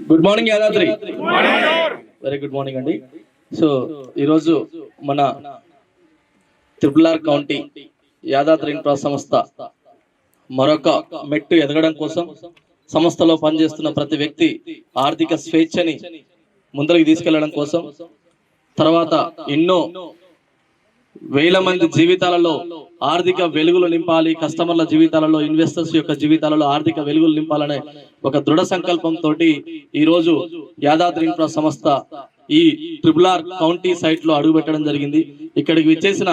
Good morning Yadadri. Very good morning అండి. So ఈరోజు మన త్రిపుల్ కౌంటీ యాదాద్రి ఇన్ఫ్రా సంస్థ మరొక మెట్టు ఎదగడం కోసం సంస్థలో పనిచేస్తున్న ప్రతి వ్యక్తి ఆర్థిక స్వేచ్ఛని ముందరికి తీసుకెళ్లడం కోసం, తర్వాత ఎన్నో వేల మంది జీవితాలలో ఆర్థిక వెలుగులు నింపాలి, కస్టమర్ల జీవితాలలో, ఇన్వెస్టర్స్ యొక్క జీవితాలలో ఆర్థిక వెలుగులు నింపాలనే ఒక దృఢ సంకల్పంతో ఈ రోజు యాదాద్రి ఇన్ఫ్రా సంస్థ ఈ ట్రిపుల్ కౌంటీ సైట్ లో అడుగుపెట్టడం జరిగింది. ఇక్కడికి విచ్చేసిన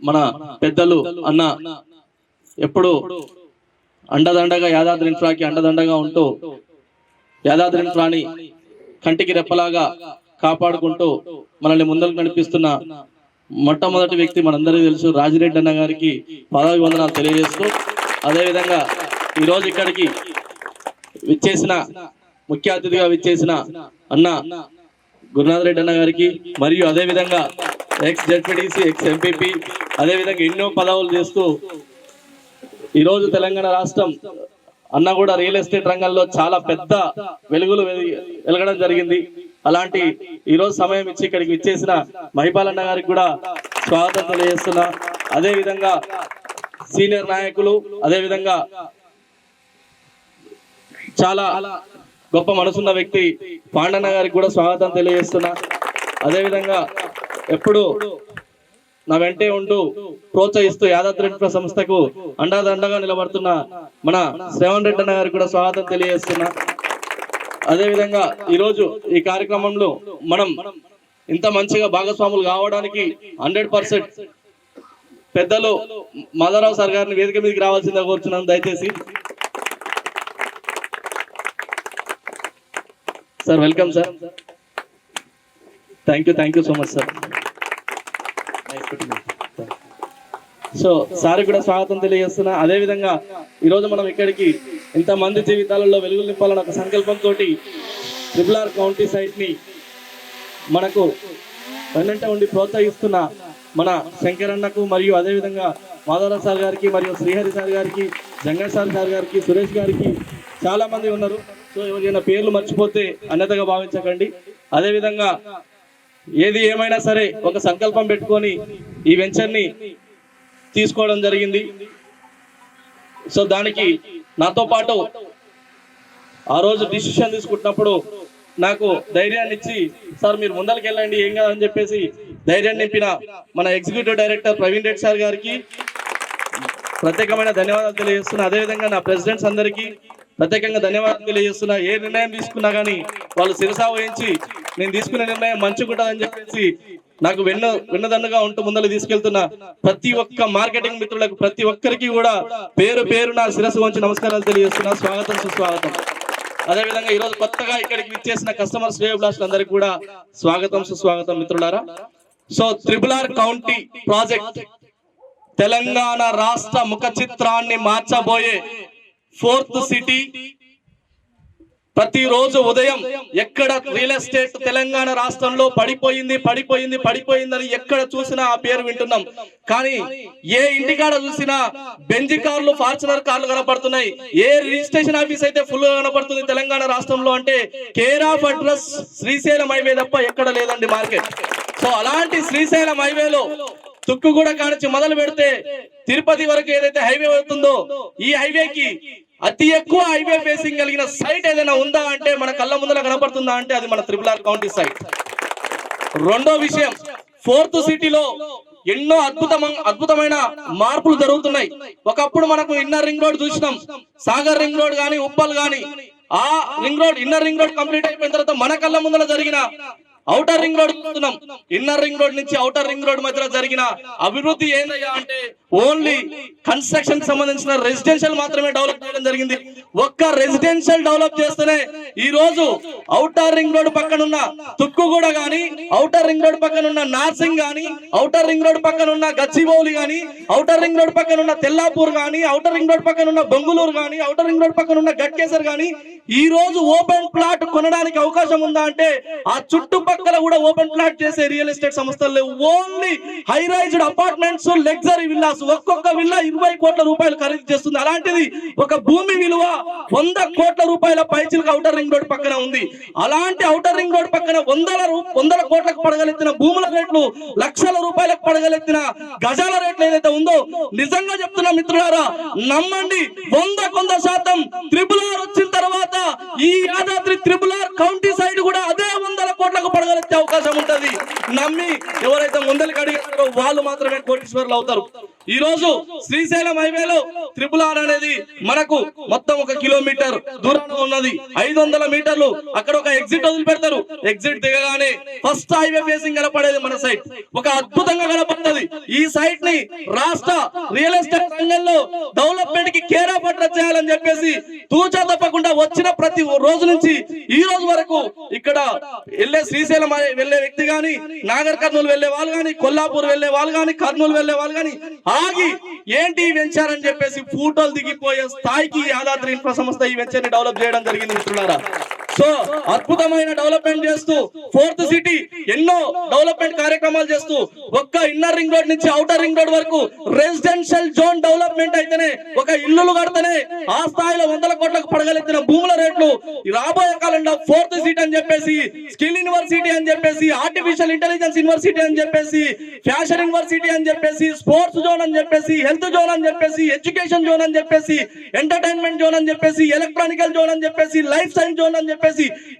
మన పెద్దలు అన్న ఎప్పుడు అండదండగా యాదాద్రి ఇన్ఫ్రాకి అండదండగా ఉంటూ యాదాద్రి ఇన్ఫ్రాని కంటికి రెప్పలాగా కాపాడుకుంటూ మనల్ని ముందరకు నడిపిస్తున్న మొట్టమొదటి వ్యక్తి మనందరికీ తెలుసు, రాజిరెడ్డి అన్న గారికి పాదాభివందనాలు తెలియజేస్తూ, అదేవిధంగా ఈరోజు ఇక్కడికి విచ్చేసిన ముఖ్య అతిథిగా విచ్చేసిన అన్న గురునాథ్ రెడ్డి అన్న గారికి, మరియు అదేవిధంగా ఎక్స్ జెడ్పీటీసీ, ఎక్స్ ఎంపీపీ, అదేవిధంగా ఎన్నో పదవులు చేస్తూ ఈరోజు తెలంగాణ రాష్ట్రం అన్న కూడా రియల్ ఎస్టేట్ రంగంలో చాలా పెద్ద వెలుగులు వెలగడం జరిగింది. అలాంటి ఈరోజు సమయం ఇచ్చి ఇక్కడికి విచ్చేసిన మహిపాల్ అన్న గారికి కూడా స్వాగతం తెలియజేస్తున్నా. అదేవిధంగా సీనియర్ నాయకులు, అదేవిధంగా చాలా గొప్ప మనసున్న వ్యక్తి పాండన్న గారికి కూడా స్వాగతం తెలియజేస్తున్నా. అదేవిధంగా ఎప్పుడు నా వెంటే ఉంటూ ప్రోత్సహిస్తూ యాదాద్రి ఇన్ఫ్రా సంస్థకు అండదండగా నిలబడుతున్న మన శ్రవణ్ రెడ్డి అన్న గారికి కూడా స్వాగతం తెలియజేస్తున్నా. అదేవిధంగా ఈరోజు ఈ కార్యక్రమంలో మనం ఇంత మంచిగా భాగస్వాములు కావడానికి 100% పెద్దలు మాధవరావు సార్ గారిని వేదిక మీదకి రావాల్సిందిగా కోరుచున్నాను. దయచేసి sir, welcome sir. Thank you so much sir. So sir కూడా స్వాగతం తెలియజేస్తున్నా. అదేవిధంగా ఈరోజు మనం ఇక్కడికి ఇంతమంది జీవితాలలో వెలుగులు నింపాలని ఒక సంకల్పంతో ట్రిపుల్ కౌంటీ సైట్ ని మనకు వెన్నంట ఉండి ప్రోత్సహిస్తున్న మన శంకర్ అన్నకు, మరియు అదేవిధంగా మాధవరావు సార్ గారికి, మరియు శ్రీహరి సార్ గారికి, జంగర్ సార్ గారికి, సురేష్ గారికి చాలా మంది ఉన్నారు. సో ఎవరైనా పేర్లు మర్చిపోతే అన్యతగా భావించకండి. అదేవిధంగా ఏది ఏమైనా సరే ఒక సంకల్పం పెట్టుకొని ఈ వెంచర్ ని తీసుకోవడం జరిగింది. సో దానికి నాతో పాటు ఆ రోజు డిసిషన్ తీసుకుంటున్నప్పుడు నాకు ధైర్యాన్ని ఇచ్చి, సార్ మీరు ముందరికి వెళ్ళండి ఏం కాదని చెప్పేసి ధైర్యాన్ని నింపిన మన executive director Praveen Reddy sir గారికి ప్రత్యేకమైన ధన్యవాదాలు తెలియజేస్తున్నా. అదేవిధంగా నా ప్రెసిడెంట్స్ అందరికీ ప్రత్యేకంగా ధన్యవాదాలు తెలియజేస్తున్నా. ఏ నిర్ణయం తీసుకున్నా కానీ వాళ్ళు శిరసా వహించి నేను తీసుకునే నిర్ణయం మంచిగుంటుందని చెప్పేసి నాకు వెన్నదండగా ఉంటూ ముందలు తీసుకెళ్తున్న ప్రతి ఒక్క మార్కెటింగ్ మిత్రులకు, ప్రతి ఒక్కరికి కూడా పేరు పేరు నా శిరస్సు వంచి నమస్కారాలు తెలియజేస్తున్నా. స్వాగతం, సుస్వాగతం. అదేవిధంగా ఈరోజు కొత్తగా ఇక్కడికి విచ్చేసిన కస్టమర్ శ్రేయోభిలాషులు అందరికీ కూడా స్వాగతం, సుస్వాగతం మిత్రులారా. So triple county project Telangana రాష్ట్ర ముఖ చిత్రాన్ని మార్చబోయే 4th సిటీ. ప్రతిరోజు ఉదయం ఎక్కడ రియల్ ఎస్టేట్ తెలంగాణ రాష్ట్రంలో పడిపోయిందని ఎక్కడ చూసినా ఆ పేరు వింటున్నాం. కానీ ఏ ఇంటికాడ చూసినా బెంజ్ కార్లు, ఫార్చునర్ కార్లు కనపడుతున్నాయి. ఏ రిజిస్ట్రేషన్ ఆఫీస్ అయితే ఫుల్ కనపడుతుంది తెలంగాణ రాష్ట్రంలో అంటే care of address Srisailam highway తప్ప ఎక్కడ లేదండి మార్కెట్. సో అలాంటి శ్రీశైలం హైవేలో తుక్కుగూడ కానించి మొదలు పెడితే తిరుపతి వరకు ఏదైతే హైవే అవుతుందో, ఈ హైవేకి అతి ఎక్కువ హైవే ఫేసింగ్ కలిగిన సైట్ ఏదైనా ఉందా అంటే మన కళ్ళ ముందర కనపడుతుందా అంటే అది మన ట్రిపుల్ కౌంటీ సైట్. రెండో విషయం, 4th సిటీలో ఎన్నో అద్భుతమైన మార్పులు జరుగుతున్నాయి. ఒకప్పుడు మనకు ఇన్నర్ రింగ్ రోడ్ చూసినాం, సాగర్ రింగ్ రోడ్ గాని, ఉప్పల్ గాని, ఆ ring road inner ring road complete అయిపోయిన తర్వాత మన కళ్ళ ముందర జరిగిన ఔటర్ రింగ్ రోడ్ చూస్తున్నాం. ఇన్నర్ రింగ్ రోడ్ నుంచి ఔటర్ రింగ్ రోడ్ మధ్యలో జరిగిన అభివృద్ధి ఏందయ్యా అంటే ఓన్లీ కన్స్ట్రక్షన్ సంబంధించిన రెసిడెన్షియల్ మాత్రమే డెవలప్ చేయడం జరిగింది. ఒక్క రెసిడెన్షియల్ డెవలప్ చేస్తేనే ఈ రోజు ఔటర్ రింగ్ రోడ్ పక్కన ఉన్న తుక్కుగూడ గాని, ఔటర్ రింగ్ రోడ్ పక్కన ఉన్న నార్సింగ్ గాని, ఔటర్ రింగ్ రోడ్ పక్కన ఉన్న గచ్చిబౌలి గాని, ఔటర్ రింగ్ రోడ్ పక్కన ఉన్న తెల్లాపూర్ గాని, ఔటర్ రింగ్ రోడ్ పక్కన ఉన్న బెంగుళూరు గాని, ఔటర్ రింగ్ రోడ్ పక్కన ఉన్న గట్కేసర్ గాని ఈ రోజు ఓపెన్ ప్లాట్ కొనడానికి అవకాశం ఉందా అంటే ఆ చుట్టుపక్కల కూడా ఓపెన్ ప్లాట్ చేసే రియల్ ఎస్టేట్ సంస్థలు లేవు. Only high raised apartments, luxury villas, ఒక్కొక్క విల్లా 20 కోట్ల రూపాయలు ఖరీదు చేస్తుంది. అలాంటిది ఒక భూమి విలువ 100 కోట్ల రూపాయల పైచిలకు ఔటర్ రింగ్ రోడ్ పక్కన ఉంది. అలాంటి ఔటర్ రింగ్ రోడ్ పక్కన వందల కోట్లకు పడగలెత్తిన భూముల రేట్లు, లక్షల రూపాయలకు పడగలెత్తిన గజాల రేట్లు ఏదైతే ఉందో, నిజంగా చెప్తున్నా మిత్రులారా, నమ్మండి, 100% RRR వచ్చిన తర్వాత ఈ యాదాద్రి RRR కౌంటీ సైడ్ కూడా అదే 100 కోట్లకు పడగలెత్తే అవకాశం ఉంటది. నమ్మి ఎవరైతే ముందరికి అడిగారో వాళ్ళు మాత్రమే కోటీశ్వరులు అవుతారు. ఈ రోజు శ్రీశైలం హైవేలో RRR అనేది మనకు మొత్తం 1 కిలోమీటర్ దూరంలో ఉన్నది. 500 మీటర్లు అక్కడ ఒక ఎగ్జిట్ వదిలిపెడతారు. ఎగ్జిట్ దిగగానే ఫస్ట్ హైవే ఫేసింగ్ కనపడేది మన సైట్. ఒక అద్భుతంగా కనపడుతుంది. ఈ సైట్ ని రాష్ట్ర రియల్ ఎస్టేట్ రంగంలో డెవలప్మెంట్ కి కేర్ ఆఫ్ అడ్రస్ చేయాలని చెప్పేసి తూచా తప్పకుండా వచ్చిన ప్రతి రోజు నుంచి ఈ రోజు వరకు ఇక్కడ వెళ్ళే శ్రీశైలం వెళ్లే వ్యక్తి గాని, నాగర్ కర్నూలు వెళ్లే వాళ్ళు గాని, కొల్లాపూర్ వెళ్లే వాళ్ళు గాని, కర్నూలు వెళ్లే వాళ్ళు గాని ఆగి ఏంటి ఈ వెంచర్ అని చెప్పేసి ఫోటోలు దిగిపోయే స్థాయికి యాదాద్రి ఇన్ఫ్రా సంస్థ ఈ వెంచర్ ని డెవలప్ చేయడం జరిగింది మిత్రులారా. సో అద్భుతమైన డెవలప్మెంట్ చేస్తూ 4th సిటీ ఎన్నో డెవలప్మెంట్ కార్యక్రమాలు చేస్తూ ఒక్క ఇన్నర్ రింగ్ రోడ్ నుంచి ఔటర్ రింగ్ రోడ్ వరకు రెసిడెన్షియల్ జోన్ డెవలప్మెంట్ అయితేనే, ఒక ఇల్లులు కడితేనే ఆ స్థాయిలో 100 కోట్లకు పడగలెత్తిన భూముల రేట్లు రాబోయే కాలంలో 4th సీట్ అని చెప్పేసి, స్కిల్ యూనివర్సిటీ అని చెప్పేసి, ఆర్టిఫిషియల్ ఇంటెలిజెన్స్ యూనివర్సిటీ అని చెప్పేసి, ఫ్యాషన్ యూనివర్సిటీ అని చెప్పేసి, స్పోర్ట్స్ జోన్ అని చెప్పేసి, హెల్త్ జోన్ అని చెప్పేసి, ఎడ్యుకేషన్ జోన్ అని చెప్పేసి, ఎంటర్టైన్మెంట్ జోన్ అని చెప్పేసి, ఎలక్ట్రానికల్ జోన్ అని చెప్పేసి, లైఫ్ సైన్స్ జోన్ అని చెప్పేసి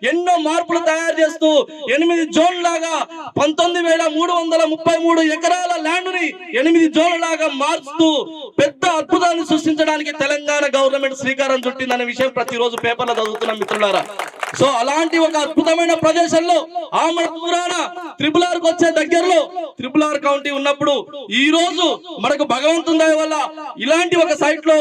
ఎన్నో మార్పులు తయారు చేస్తూ 8 జోన్ లాగా 19,333 ఎకరాల ల్యాండ్ ని 8 జోన్ల లాగా మార్చుతూ పెద్ద అద్భుతాన్ని సృష్టించడానికి తెలంగాణ గవర్నమెంట్ శ్రీకారం చుట్టిందనే విషయం ప్రతిరోజు పేపర్లో చదువుతున్నాం మిత్రులారా. సో అలాంటి ఒక అద్భుతమైన ప్రదేశంలో ఆమడ దూరాన RRR కు వచ్చే దగ్గరలో RRR కౌంటీ ఉన్నప్పుడు ఈ రోజు మనకు భగవంతుని దయ వల్ల ఇలాంటి ఒక సైట్ లో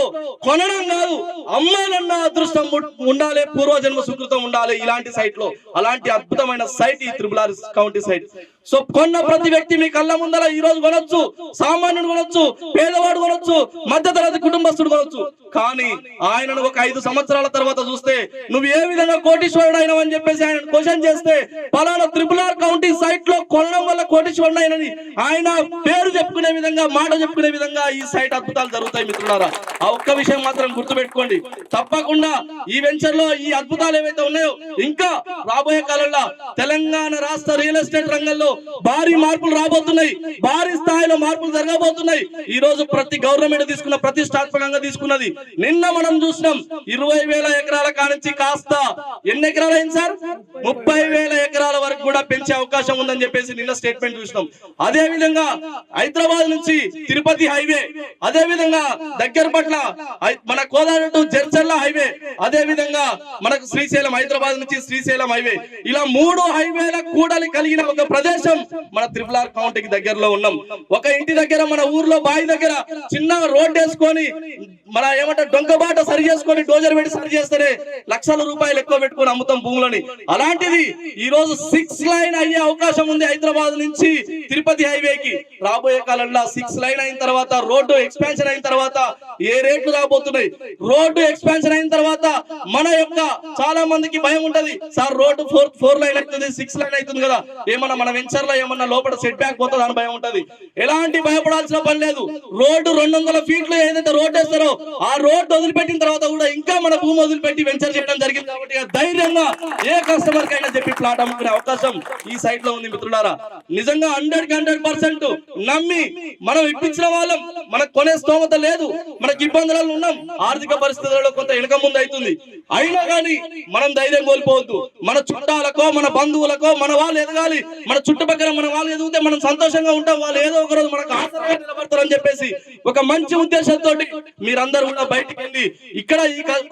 కొనడం కాదు, అమ్మాలన్న అదృష్టం ఉండాలి, పూర్వజన్మ సుకృతం ఉండాలి ఇలాంటి సైట్ లో. అలాంటి అద్భుతమైన సైట్ ఈ RRR కౌంటీ సైట్. సో కొన్న ప్రతి వ్యక్తి మీ కళ్ళ ముందర ఈ రోజు కొనొచ్చు, సామాన్యుడు కొనొచ్చు, పేదవాడు కొనొచ్చు, మధ్యతరగతి కుటుంబస్తుడు కొనొచ్చు. కానీ ఆయనను ఒక 5 సంవత్సరాల తర్వాత చూస్తే నువ్వు ఏ విధంగా కోటీశ్వరుడు అయినావు అని చెప్పేసి ఆయన క్వశ్చన్ చేస్తే, పలానా RRR కౌంటీ సైట్ లో కొనడం వల్ల కోటీశ్వరుడు అయినని ఆయన పేరు చెప్పుకునే విధంగా, మాట చెప్పుకునే విధంగా ఈ సైట్ అద్భుతాలు జరుగుతాయి మిత్రులారా. ఆ ఒక్క విషయం మాత్రం గుర్తుపెట్టుకోండి. తప్పకుండా ఈ వెంచర్ లో ఈ అద్భుతాలు ఏవైతే ఉన్నాయో ఇంకా రాబోయే కాలంలో తెలంగాణ రాష్ట్ర రియల్ ఎస్టేట్ రంగంలో భారీ మార్పులు రాబోతున్నాయి, భారీ స్థాయిలో మార్పులు జరగబోతున్నాయి. ఈ రోజు ప్రతి గవర్నమెంట్ తీసుకున్న ప్రతిష్టాత్మకంగా తీసుకున్నది. నిన్న మనం చూసినాం 20,000 ఎకరాల కానించి కాస్త ఎన్ని ఎకరాలు అయింది సార్, 30,000 ఎకరాల వరకు కూడా పెంచే అవకాశం ఉందని చెప్పేసి నిన్న స్టేట్మెంట్ చూసినాం. అదే విధంగా హైదరాబాద్ నుంచి తిరుపతి హైవే, అదే విధంగా దగ్గర పట్ల మన కోదాడ టు జడ్చర్ల హైవే, అదే విధంగా మనకు శ్రీశైలం, హైదరాబాద్ నుంచి శ్రీశైలం హైవే, ఇలా 3 హైవేల కూడలి కలిగిన ఒక ప్రదేశం మన RRR కౌంటీకి దగ్గరలో ఉన్నాం. ఒక ఇంటి దగ్గర మన ఊర్లో బావి దగ్గర చిన్న రోడ్ వేసుకొని మన ఏమంటారు డొంకబాట సరి చేసుకొని డోజర్ పెట్టి సరి చేస్తేనే లక్షల రూపాయలు ఎక్కువ పెట్టుకొని అమ్ముతాం భూములని. అలాంటిది ఈ రోజు 6 లైన్ అయ్యే అవకాశం ఉంది హైదరాబాద్ నుంచి తిరుపతి హైవేకి. రాబోయే కాలంలో 6 లైన్ అయిన తర్వాత, రోడ్డు ఎక్స్పాన్షన్ అయిన తర్వాత ఏ రేట్లు రాబోతున్నాయి, రోడ్డు ఎక్స్పాన్షన్ అయిన తర్వాత మన యొక్క చాలా మందికి భయం ఉంటది, సార్ రోడ్డు 4 లైన్ అవుతుంది, 6 లైన్ అవుతుంది కదా, ఏమన్నా మన వెంచర్ లో ఏమన్నా లోపల సెట్ బ్యాక్ పోతుంది అని భయం ఉంటది. ఎలాంటి భయపడాల్సిన పని లేదు. రోడ్డు 200 ఫీట్లు ఏదైతే రోడ్ వేస్తారో ఆ రోడ్డు వదిలిపెట్టిన తర్వాత కూడా ఇంకా మన భూమి వదిలిపెట్టి వెంచర్ చేయడం జరిగింది. కాబట్టి ధైర్యంగా ఏ కస్టమర్ కైనా చెప్పి ప్లాట్ అమ్ముకునే అవకాశం ఈ సైట్ లో ఉంది మిత్రులారా. నిజంగా 100% నమ్మి మనం ఇప్పించిన వాళ్ళం, మనకు కొనే స్తోమత లేదు, మనకి ఇబ్బందులలో ఉన్నాం, ఆర్థిక పరిస్థితులలో కొంత వెనుక ముందు అవుతుంది, అయినా కానీ మనం ధైర్యం కోల్పోవద్దు. మన చుట్టాలకో, మన బంధువులకో, మన వాళ్ళు ఎదగాలి, మన చుట్టుపక్కల మన వాళ్ళు ఎదిగితే మనం సంతోషంగా ఉంటాం, వాళ్ళు ఏదో ఒక రోజు మనకు ఆసరాగా నిలబడతారని చెప్పేసి ఒక మంచి ఉద్దేశంతో మీరందరూ కూడా బయటికి వెళ్ళి ఇక్కడ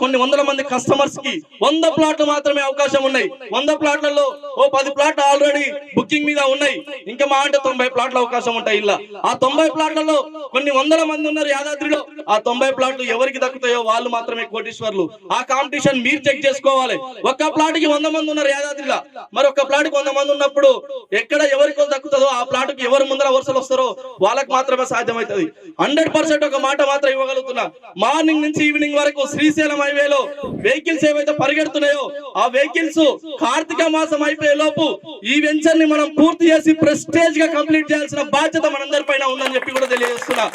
కొన్ని 100 మంది కస్టమర్స్ కి 100 ప్లాట్లు మాత్రమే అవకాశం ఉన్నాయి. 100 ప్లాట్లలో 10 ప్లాట్లు ఆల్రెడీ ఆల్రెడీ బుకింగ్ మీద ఉన్నాయి. ఇంకా మా అంటే 90 ప్లాట్ల అవకాశం ఉంటాయి. ఇలా ఆ 90 ప్లాట్లలో కొన్ని వందల మంది ఉన్నారు యాదాద్రిలో. ఆ 90 ప్లాట్లు ఎవరికి దక్కుతాయో వాళ్ళు మాత్రమే కోటీశ్వర్లు. ఆ కాంపిటీషన్ మీరు చెక్ చేసుకోవాలి. ఒక్క ప్లాట్ కి 100 మంది ఉన్నారు యాదాద్రిలో, మరి ఒక్క ప్లాట్ కి 100 మంది ఉన్నప్పుడు ఎక్కడ ఎవరికి దక్కుతుందో ఆ ప్లాట్ కి ఎవరు ముందర వరుసలు వస్తారో వాళ్ళకి మాత్రమే సాధ్యమవుతుంది. 100% ఒక మాట మాత్రం ఇవ్వగలుగుతున్నా, మార్నింగ్ నుంచి ఈవినింగ్ వరకు శ్రీశైలం హైవేలో వెహికల్స్ ఏవైతే పరిగెడుతున్నాయో ఆ వెహికల్స్ కార్తీక మాసం అయిపోయే లోపు ఈ వెంచర్ ని మనం పూర్తి చేసి ప్రెస్టేజ్ గా కంప్లీట్ చేయాల్సిన బాధ్యత మనందరి పైన ఉందని చెప్పి కూడా తెలియజేస్తున్నా.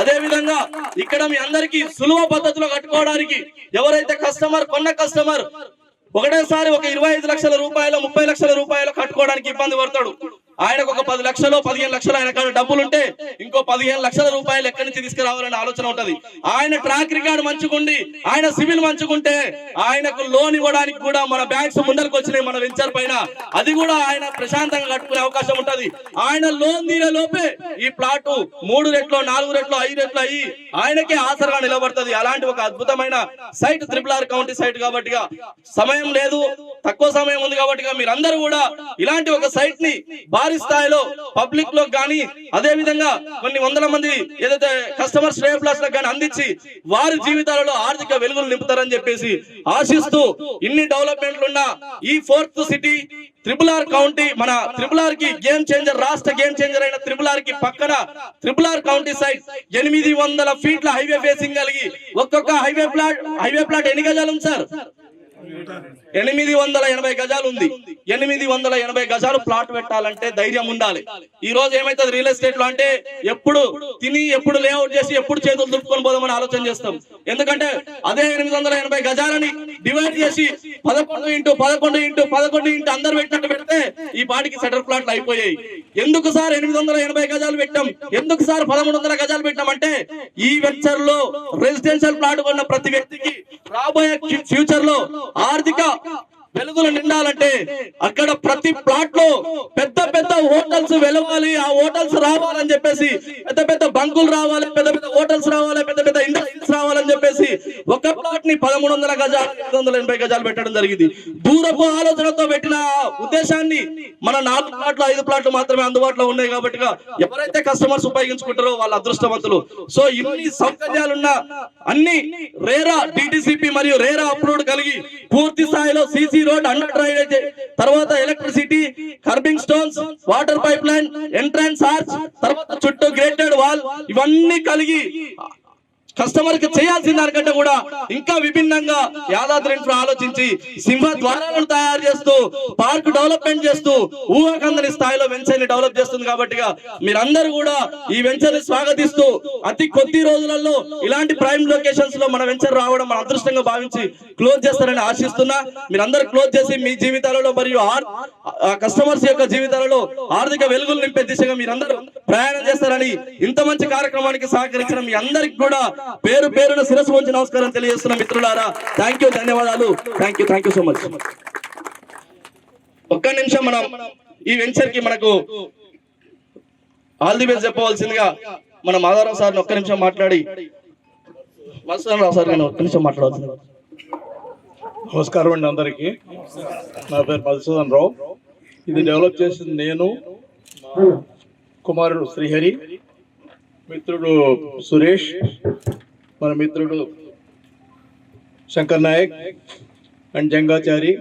అదే విధంగా ఇక్కడ మీ అందరికీ సులువ పద్ధతిలో కట్టుకోవడానికి ఎవరైతే కొన్న కస్టమర్ ఒకటేసారి ఒక 25 లక్షల రూపాయలు 30 లక్షల రూపాయలు కట్టుకోవడానికి ఇబ్బంది పడతాడు. ఆయనకు ఒక 10 లక్షలు 15 లక్షలు ఆయన కాడ డబ్బులు ఉంటే ఇంకో 15 లక్షల రూపాయలు ఎక్కడి నుంచి తీసుకురావాలనే ఆలోచన ఉంటది. ఆయన ట్రాక్ రికార్డ్ మంచుకుండి ఆయన సివిల్ మంచుకుంటే ఆయనకు లోన్ ఇవ్వడానికి కూడా మన బ్యాంక్స్ ముందరకు వచ్చినాయి మన వెంచర్ పైన. అది కూడా ఆయన ప్రశాంతంగా కట్టుకునే అవకాశం ఉంటది. ఆయన లోన్ తీరే లోపే ఈ ప్లాట్ 3 రెట్లు 4 రెట్లు 5 రెట్లు అయ్యి ఆయనకే ఆసరగా నిలబడుతుంది. అలాంటి ఒక అద్భుతమైన సైట్ RRR కౌంటీ సైట్ కాబట్టి సమయం లేదు, తక్కువ సమయం ఉంది కాబట్టి మీరందరూ కూడా ఇలాంటి ఒక సైట్ ని భారీ స్థాయిలో పబ్లిక్ లో గానీ అదే విధంగా కొన్ని వందల మంది ఏదైతే కస్టమర్ శ్రేయభిలాషులకు గానీ అందించి వారి జీవితాలలో ఆర్థిక వెలుగులు నింపుతారని చెప్పేసి ఆశిస్తూ ఇన్ని డెవలప్మెంట్లు ఉన్న ఈ 4th సిటీ RRR కౌంటీ మన RRR కి గేమ్ చేంజర్, రాష్ట్ర గేమ్ చేంజర్ అయిన RRR కి పక్కన RRR కౌంటీ సైట్ 800 ఫీట్ల హైవే ఫేసింగ్ కలిగి ఒక్కొక్క హైవే ప్లాట్ ఎన్ని గజాలు ఉంది సార్? 880 గజాలు ఉంది. 880 గజాలు ప్లాట్ పెట్టాలంటే ధైర్యం ఉండాలి. ఈ రోజు ఏమైతుంది రియల్ ఎస్టేట్ లో అంటే ఎప్పుడు తిని ఎప్పుడు లేఅవుట్ చేసి ఎప్పుడు చేతులు దులుపుకొని పోదామని ఆలోచన చేస్తాం. ఎందుకంటే అదే 880 గజాలని డివైడ్ చేసి 11x11x11 అందరు పెట్టినట్టు పెడితే ఈ పాటికి సెటర్ ప్లాట్లు అయిపోయాయి. ఎందుకు సార్ 880 గజాలు పెట్టాం, ఎందుకు సార్ 1300 గజాలు పెట్టాం అంటే ఈ వెంచర్ లో రెసిడెన్షియల్ ప్లాట్ కొన్న ప్రతి వ్యక్తికి రాబోయే ఫ్యూచర్ లో ఆర్థిక వెలుగులు నిండాలంటే అక్కడ ప్రతి ప్లాట్ లో పెద్ద పెద్ద హోటల్స్ వెలవాలి, ఆ హోటల్స్ రావాలని చెప్పేసి పెద్ద పెద్ద బంకులు రావాలి, పెద్ద పెద్ద హోటల్స్ రావాలి, పెద్ద పెద్ద ఇండస్ట్రీస్ రావాలని చెప్పేసి ఒక ప్లాట్ ని 1300 గజాలు 880 గజాలు పెట్టడం జరిగింది. దూరపు ఆలోచనతో పెట్టిన ఉద్దేశాన్ని మన 4 ప్లాట్లు 5 ప్లాట్లు మాత్రమే అందుబాటులో ఉన్నాయి కాబట్టి ఎవరైతే కస్టమర్స్ ఉపయోగించుకుంటారో వాళ్ళ అదృష్టవంతులు. సో ఇన్ని సౌకర్యాలున్న అన్ని రేరా డిటిసిపి మరియు రేరా అప్రూవ్డ్ కలిగి పూర్తి స్థాయిలో సిసి రోడ్, అండర్ డ్రైనేజ్, తర్వాత electricity, kerbing stones, water pipe line, entrance arch, తర్వాత చుట్టూ గ్రేటెడ్ వాల్ ఇవన్నీ కలిగి కస్టమర్ కి చేయాల్సిన దానికంటే కూడా ఇంకా విభిన్నంగా యాదాద్రి ఇన్ఫ్రా ఆలోచించి సింహ ద్వారాలను తయారు చేస్తూ పార్క్ డెవలప్మెంట్ చేస్తూ ఊహకందని స్థాయిలో వెంచర్ ని డెవలప్ చేస్తుంది. కాబట్టి మీరందరూ కూడా ఈ వెంచర్ ని స్వాగతిస్తూ అతి కొద్ది రోజులలో ఇలాంటి ప్రైమ్ లొకేషన్స్ లో మన వెంచర్ రావడం మన అదృష్టంగా భావించి క్లోజ్ చేస్తారని ఆశిస్తున్నా. మీరందరూ క్లోజ్ చేసి మీ జీవితాలలో మరియు కస్టమర్స్ యొక్క జీవితాలలో ఆర్థిక వెలుగులు నింపే దిశగా మీరందరూ ప్రయాణం చేస్తారని ఇంత మంచి కార్యక్రమానికి సహకరించిన మీ అందరికి కూడా పేరు పేరున శిరస్సు వంచి నమస్కారం తెలియజేస్తున్న మిత్రులారా, థ్యాంక్ యూ, ధన్యవాదాలు, థ్యాంక్ యూ సో మచ్. ఒక్క నిమిషం మనం ఈ వెంచర్ కి మనకు ఆల్ ది బెస్ట్ చెప్పవలసిందిగా మన మాధవరావు సార్ ఒక్క నిమిషం మాట్లాడి మధుసూదన్ సార్ నేను ఒక్క నిమిషం మాట్లాడవలసింది. నమస్కారం అండి అందరికీ. నా పేరు మధుసూదన్ రావు. ఇది డెవలప్ చేసింది నేను, కుమారుడు శ్రీహరి, మిత్రుడు సురేష్, మన మిత్రుడు శంకర్ నాయక్ అండ్ జంగాచారి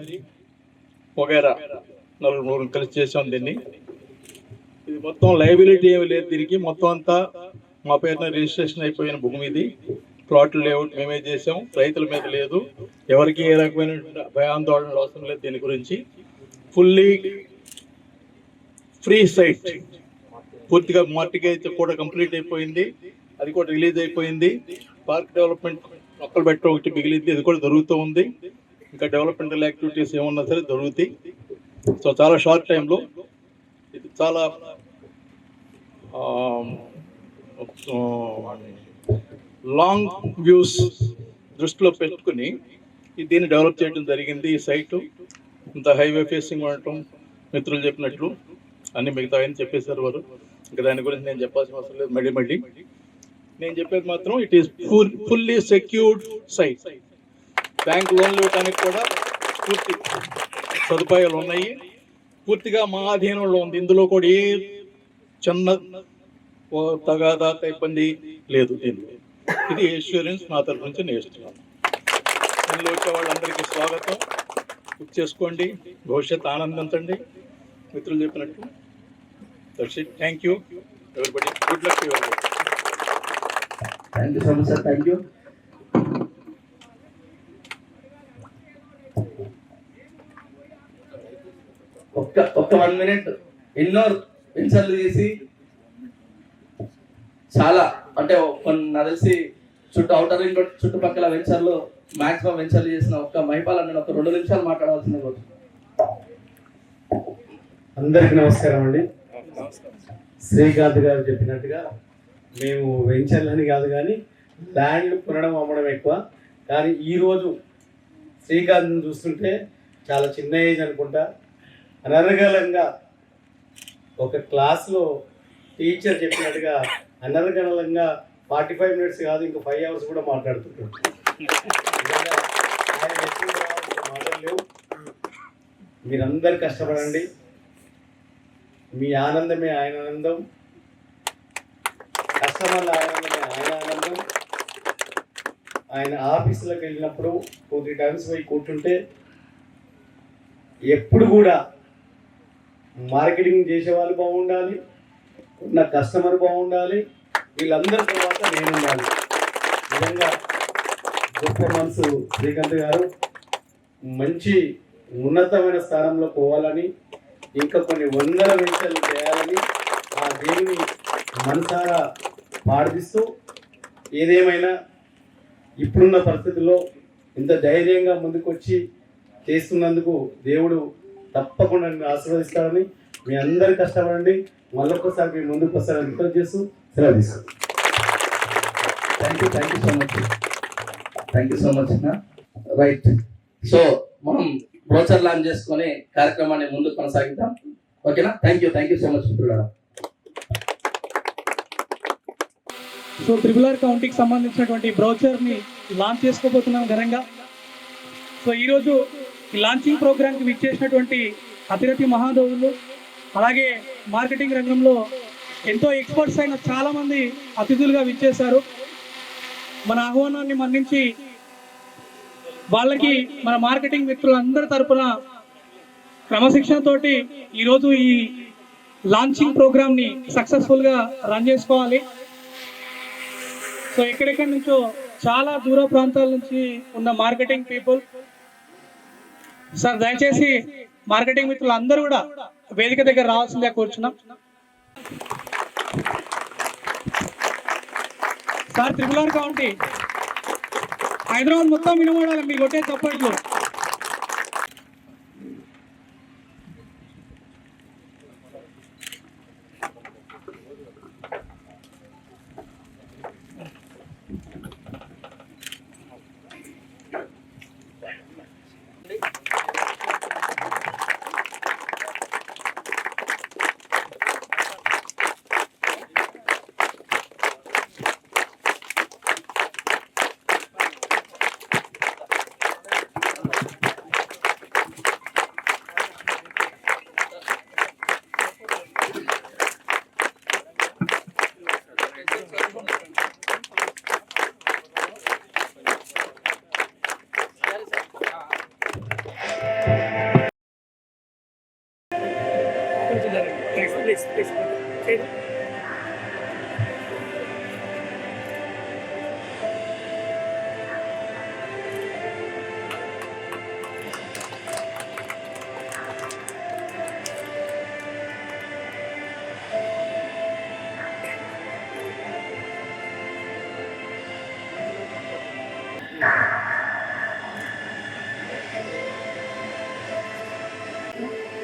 వగైరా నలుగురు కలిసి చేసాం దీన్ని. ఇది మొత్తం లయబిలిటీ ఏమి లేదు దీనికి, మొత్తం అంతా మా పేరున రిజిస్ట్రేషన్ అయిపోయిన భూమి. ఇది ప్లాట్లు లేఅవుట్ మేమే చేసాం, రైతుల మీద లేదు, ఎవరికి ఏ రకమైన భయాందోళనలు అవసరం లేదు. దీని గురించి ఫుల్లీ ఫ్రీ సైట్, పూర్తిగా మార్టిగేజ్ కూడా కంప్లీట్ అయిపోయింది, అది కూడా రిలీజ్ అయిపోయింది. పార్క్ డెవలప్మెంట్ మొక్కలు పెట్ట ఒకటి మిగిలింది, అది కూడా జరుగుతూ ఉంది. ఇంకా డెవలప్మెంటల్ యాక్టివిటీస్ ఏమన్నా సరే జరుగుతాయి. సో చాలా షార్ట్ టైంలో ఇది చాలా లాంగ్ వ్యూస్ దృష్టిలో పెట్టుకుని దీన్ని డెవలప్ చేయడం జరిగింది. ఈ సైటు ఇంత హైవే ఫేసింగ్ ఉండటం, మిత్రులు చెప్పినట్లు అన్ని మిగతా అని చెప్పేశారు వారు. ఇంకా దాని గురించి నేను చెప్పాల్సిన అవసరం లేదు. మళ్ళీ నేను చెప్పేది మాత్రం it is fully secured site. Bank లోన్లు ఇవ్వడానికి కూడా పూర్తి సదుపాయాలు ఉన్నాయి. పూర్తిగా మా ఆధీనంలో ఉంది. ఇందులో కూడా ఏ చిన్న తగాదా ఇబ్బంది లేదు దీనిలో. ఇది ఇన్సూరెన్స్ నా తరఫు నుంచి నేను ఇస్తున్నాను. దీనిలో వచ్చే వాళ్ళందరికీ స్వాగతం. బుక్ చేసుకోండి, భవిష్యత్తు ఆనందించండి. మిత్రులు చెప్పినట్టు that's it. Thank you everybody. Good luck to everybody. Thank you so much sir. Thank you. ఒక్క 1 మినిట్. ఎన్నో వెంచర్లు చేసి చాలా అంటే నాకు తెలిసి అవుటర్ రింగ్ రోడ్ చుట్టుపక్కల వెంచర్లు మాక్సిమం వెంచర్లు చేసిన ఒక్క మహిపాల్ నేను ఒక 2 నిమిషాలు మాట్లాడవలసింది రోజు. అందరికీ నమస్కారం అండి. శ్రీకాంత్ గారు చెప్పినట్టుగా మేము వెంచర్లని కాదు కానీ ల్యాండ్లు కొనడం అమ్మడం ఎక్కువ. కానీ ఈరోజు శ్రీకాంత్ని చూస్తుంటే చాలా చిన్న ఏజ్ అనుకుంటా. అనర్గళంగా ఒక క్లాస్లో టీచర్ చెప్పినట్టుగా అనర్గళంగా 45 మినిట్స్ కాదు ఇంకా 5 అవర్స్ కూడా మాట్లాడుతుంటాడు. ఆయన ఎక్కువ మాటలు లేవు. మీరందరూ కష్టపడండి. మీ ఆనందమే ఆయన ఆనందం, కస్టమర్ల ఆనందమే ఆయన ఆనందం. ఆయన ఆఫీసులకు వెళ్ళినప్పుడు 2-3 టైమ్స్ పోయి కూర్చుంటే ఎప్పుడు కూడా మార్కెటింగ్ చేసే వాళ్ళు బాగుండాలి, ఉన్న కస్టమర్ బాగుండాలి, వీళ్ళందరి తర్వాత నేను ఉండాలి. నిజంగా గొప్ప మనసు శ్రీకాంత్ గారు. మంచి ఉన్నతమైన స్థానంలో పోవాలని, ఇంకా కొన్ని 100 వెంచర్లు చేయాలని ఆ దేవుని మనసారా ప్రార్థిస్తూ, ఏదేమైనా ఇప్పుడున్న పరిస్థితుల్లో ఇంత ధైర్యంగా ముందుకొచ్చి చేస్తున్నందుకు దేవుడు తప్పకుండా నన్ను ఆశీర్వదిస్తారని, మీ అందరు కష్టపడండి. మళ్ళొక్కసారి మీ ముందుకు వస్తారని రిక్వెస్ట్ చేస్తూ సెలవు తీసుకుంటాం. Thank you so much. Thank you so much. Right. So మనం బ్రోచర్ లాంచ్ చేసుకొని కార్యక్రమాన్ని ముందుకు కొనసాగిద్దాం. ఓకేనా? థ్యాంక్ యూ సో మచ్ మిత్రులారా. సో త్రిపుల్ కౌంటీకి సంబంధించినటువంటి బ్రౌచర్ని లాంచ్ చేసుకోబోతున్నాం ఘనంగా. సో ఈరోజు ఈ లాంచింగ్ ప్రోగ్రామ్కి విచ్చేసినటువంటి అతిరథి మహాదేవులు, అలాగే మార్కెటింగ్ రంగంలో ఎంతో ఎక్స్పర్ట్స్ అయిన చాలామంది అతిథులుగా విచ్చేశారు. మన ఆహ్వానాన్ని మన్నించి వాళ్ళకి మన మార్కెటింగ్ మిత్రులందరి తరపున క్రమశిక్షణతోటి ఈరోజు ఈ లాంచింగ్ ప్రోగ్రామ్ని సక్సెస్ఫుల్గా రన్ చేసుకోవాలి. సో ఎక్కడెక్కడి నుంచో చాలా దూర ప్రాంతాల నుంచి ఉన్న మార్కెటింగ్ పీపుల్ సార్, దయచేసి మార్కెటింగ్ మిత్రులు అందరూ కూడా వేదిక దగ్గర రావాల్సిందే కూర్చున్నాం. సార్ త్రిపుల్ కౌంటీ హైదరాబాద్ మొత్తం వినబడాలి మీరు కొట్టే చప్పట్లు.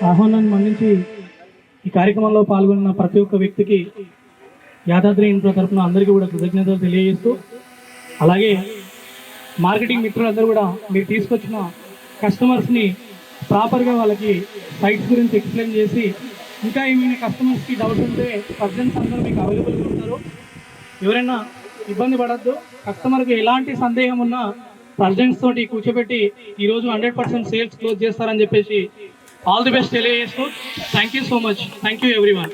ఆహ్వానాన్ని మన్నించి ఈ కార్యక్రమంలో పాల్గొన్న ప్రతి ఒక్క వ్యక్తికి యాదాద్రి ఇన్ఫ్రా తరఫున అందరికీ కూడా కృతజ్ఞతలు తెలియజేస్తూ, అలాగే మార్కెటింగ్ మిత్రులందరూ కూడా మీరు తీసుకొచ్చిన కస్టమర్స్ని ప్రాపర్గా వాళ్ళకి సైట్స్ గురించి ఎక్స్ప్లెయిన్ చేసి, ఇంకా ఏమైనా కస్టమర్స్కి డౌట్ ఉంటే పర్సన్స్ అందరూ మీకు అవైలబుల్గా ఉంటారు. ఎవరైనా ఇబ్బంది పడద్దు. కస్టమర్కి ఎలాంటి సందేహం ఉన్నా పర్సన్స్ తోటి కూర్చోబెట్టి ఈరోజు 100% సేల్స్ క్లోజ్ చేస్తారని చెప్పేసి ఆల్ ది బెస్ట్ తెలియజేస్తూ thank you so much. Thank you everyone.